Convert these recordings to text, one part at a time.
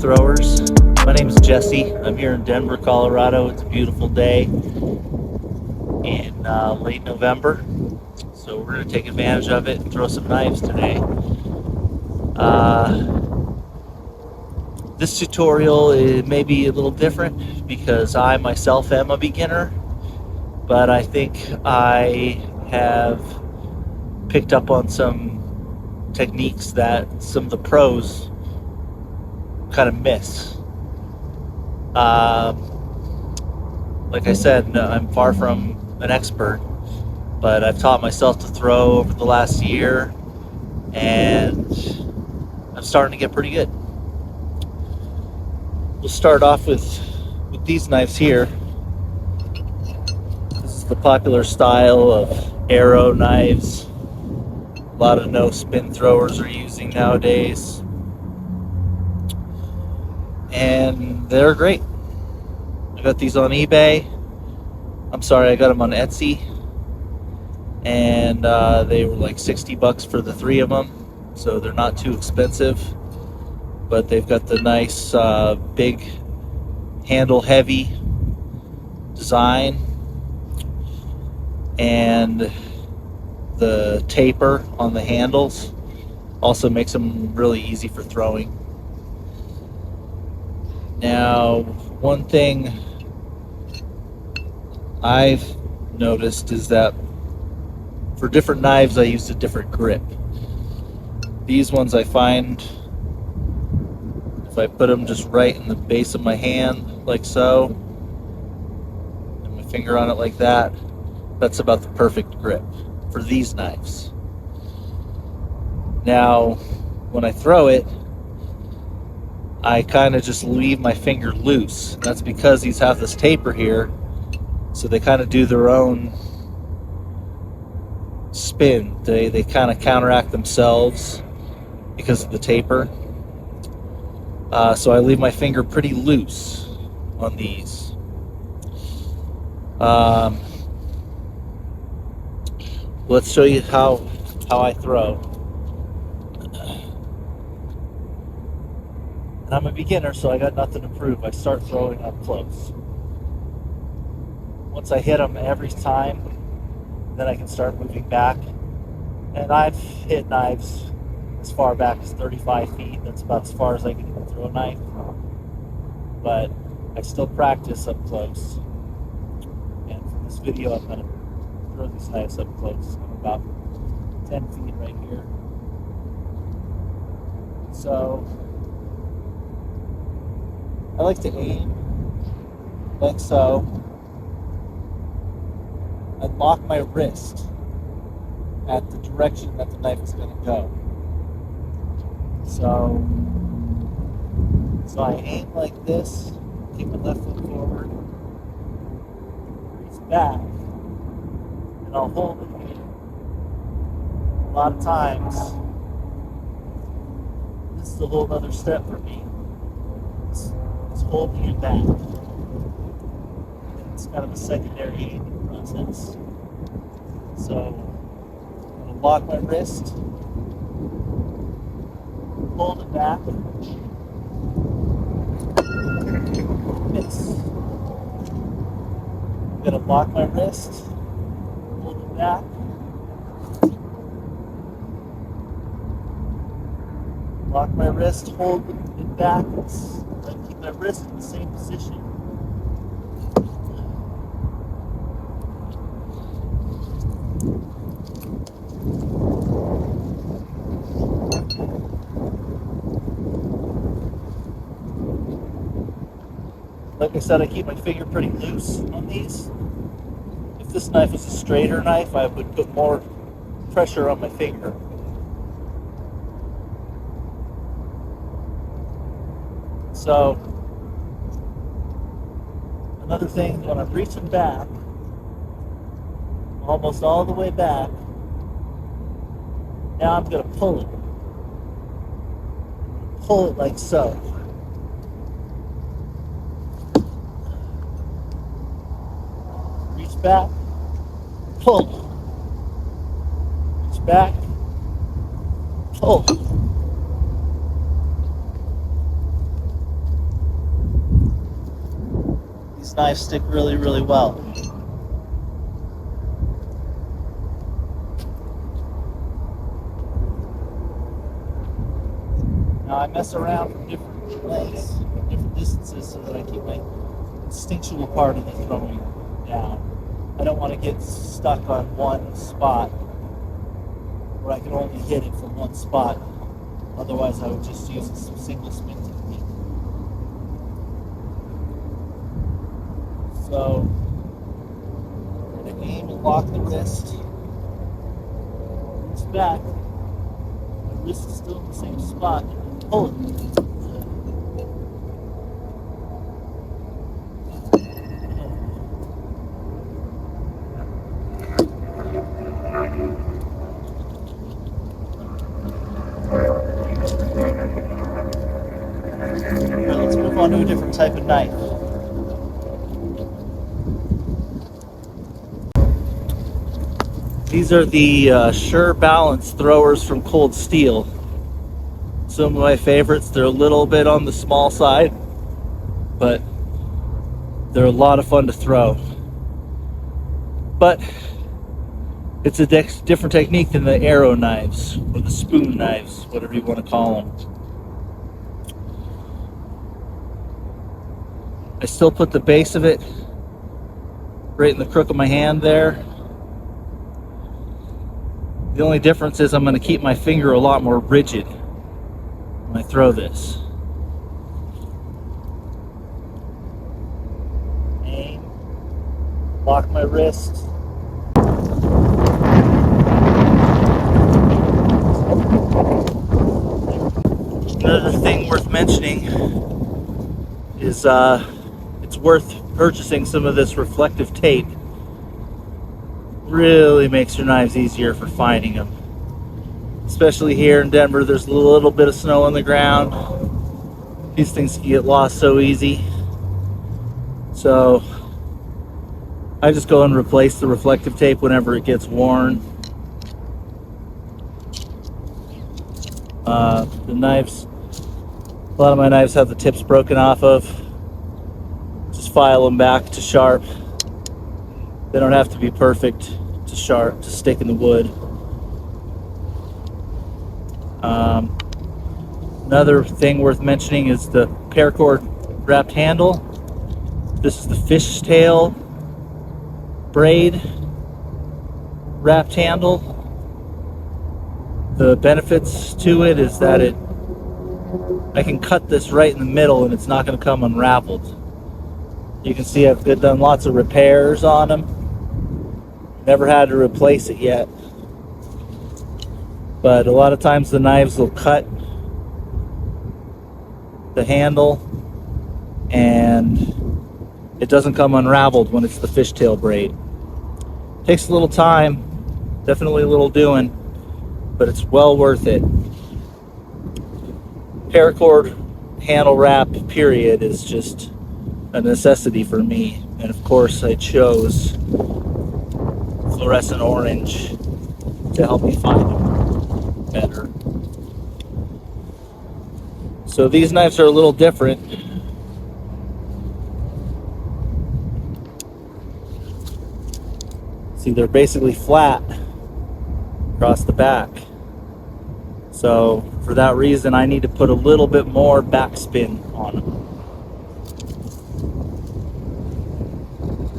throwers. My name is Jesse. I'm here in Denver, Colorado. It's a beautiful day in late November, so we're going to take advantage of it and throw some knives today. This tutorial may be a little different because I myself am a beginner, but I think I have picked up on some techniques that some of the pros kind of miss. Like I said, I'm far from an expert, but I've taught myself to throw over the last year, and I'm starting to get pretty good. We'll start off with these knives here. This is the popular style of arrow knives. A lot of no spin throwers are using nowadays, and they're great. I got these on eBay. I got them on Etsy, and they were like $60 for the three of them, so they're not too expensive. But they've got the nice big handle heavy design, and the taper on the handles also makes them really easy for throwing. Now, one thing I've noticed is that for different knives I use a different grip. These ones I find if I put them just right in the base of my hand like so, and my finger on it like that, that's about the perfect grip for these knives. Now, when I throw it, I kind of just leave my finger loose. That's because these have this taper here, so they kind of do their own spin. They kind of counteract themselves because of the taper. So I leave my finger pretty loose on these. Let's show you how I throw. And I'm a beginner, so I got nothing to prove. I start throwing up close. Once I hit them every time, then I can start moving back. And I've hit knives as far back as 35 feet. That's about as far as I can throw a knife. But I still practice up close. And for this video, I'm going to throw these knives up close. I'm about 10 feet right here. So I like to aim like so and lock my wrist at the direction that the knife is going to go. So I aim like this, keep my left foot forward, reach back, and I'll hold it here. A lot of times, this is a whole other step for me. It's holding it back. It's kind of a secondary aiming process. So I'm going to lock my wrist, hold it back, miss. I'm going to lock my wrist, hold it back, lock my wrist, hold it back, and keep my wrist in the same position. Like I said, I keep my finger pretty loose on these. If this knife was a straighter knife, I would put more pressure on my finger. So, another thing, when I'm reaching back, almost all the way back, now I'm going to pull it. Pull it like so. Back, pull, reach back, pull. knives stick really, really well. Now I mess around from different lengths, different distances, so that I keep my instinctual part of the throwing down. I don't want to get stuck on one spot where I can only hit it from one spot. Otherwise, I would just use a single spin technique. So, I'm going to aim and lock the wrist. It's back. My wrist is still in the same spot. Pull it. Let's move on to a different type of knife. These are the Sure Balance throwers from Cold Steel. Some of my favorites. They're a little bit on the small side, but they're a lot of fun to throw. But it's a different technique than the arrow knives or the spoon knives, whatever you want to call them. I still put the base of it right in the crook of my hand there. The only difference is I'm going to keep my finger a lot more rigid when I throw this. Aim, lock my wrist. Another thing worth mentioning is it's worth purchasing some of this reflective tape. Really makes your knives easier for finding them. Especially here in Denver, there's a little bit of snow on the ground. These things can get lost so easy. So I just go and replace the reflective tape whenever it gets worn. The knives, a lot of my knives have the tips broken off of. Just file them back to sharp. They don't have to be perfect to sharp to stick in the wood. Another thing worth mentioning is the paracord wrapped handle. This is the fishtail braid wrapped handle. The benefits to it is that I can cut this right in the middle and it's not going to come unraveled. You can see I've done lots of repairs on them. Never had to replace it yet. But a lot of times the knives will cut the handle and it doesn't come unraveled when it's the fishtail braid. Takes a little time, definitely a little doing, but it's well worth it. Paracord handle wrap period is just a necessity for me, and of course I chose fluorescent orange to help me find them better. So these knives are a little different. See, they're basically flat across the back. So for that reason, I need to put a little bit more backspin on them.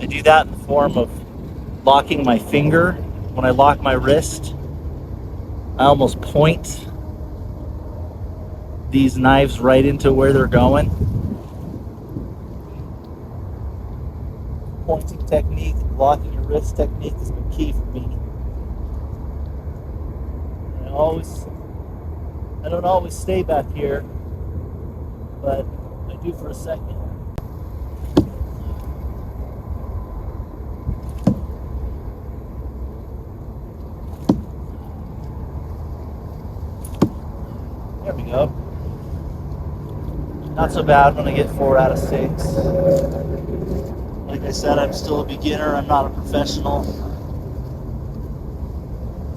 I do that in the form of locking my finger. When I lock my wrist, I almost point these knives right into where they're going. Pointing technique, locking your wrist technique has been key for me. I don't always stay back here, but I do for a second. There we go. Not so bad when I get 4 out of 6. Like I said, I'm still a beginner. I'm not a professional.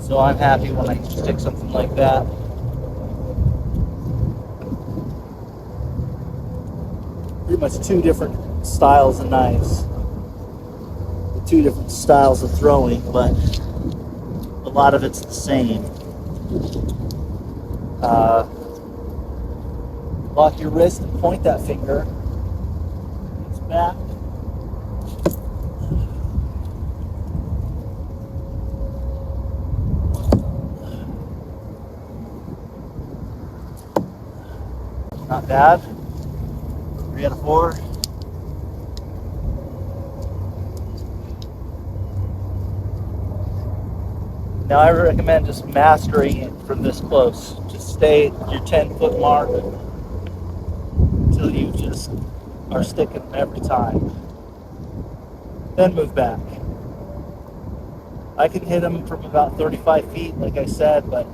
So I'm happy when I can stick something like that. Pretty much 2 different styles of knives, the two different styles of throwing, but a lot of it's the same. Lock your wrist and point that finger. It's back. Not bad. 3 out of 4. Now I recommend just mastering it from this close. Just stay at your 10-foot mark until you just are sticking them every time. Then move back. I can hit them from about 35 feet, like I said, but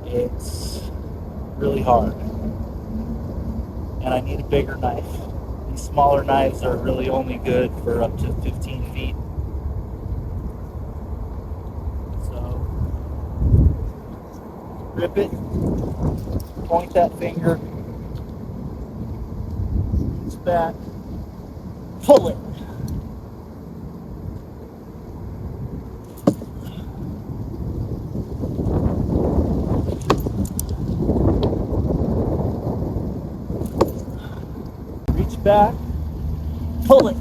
it's really hard. And I need a bigger knife. These smaller knives are really only good for up to 15 feet. So, grip it, point that finger, reach back, pull it. Back, pull it,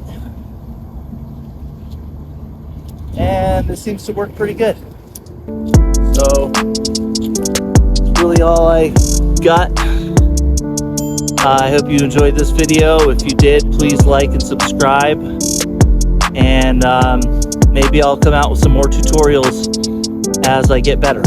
and this seems to work pretty good. So that's really all I got. I hope you enjoyed this video. If you did, please like and subscribe, and maybe I'll come out with some more tutorials as I get better.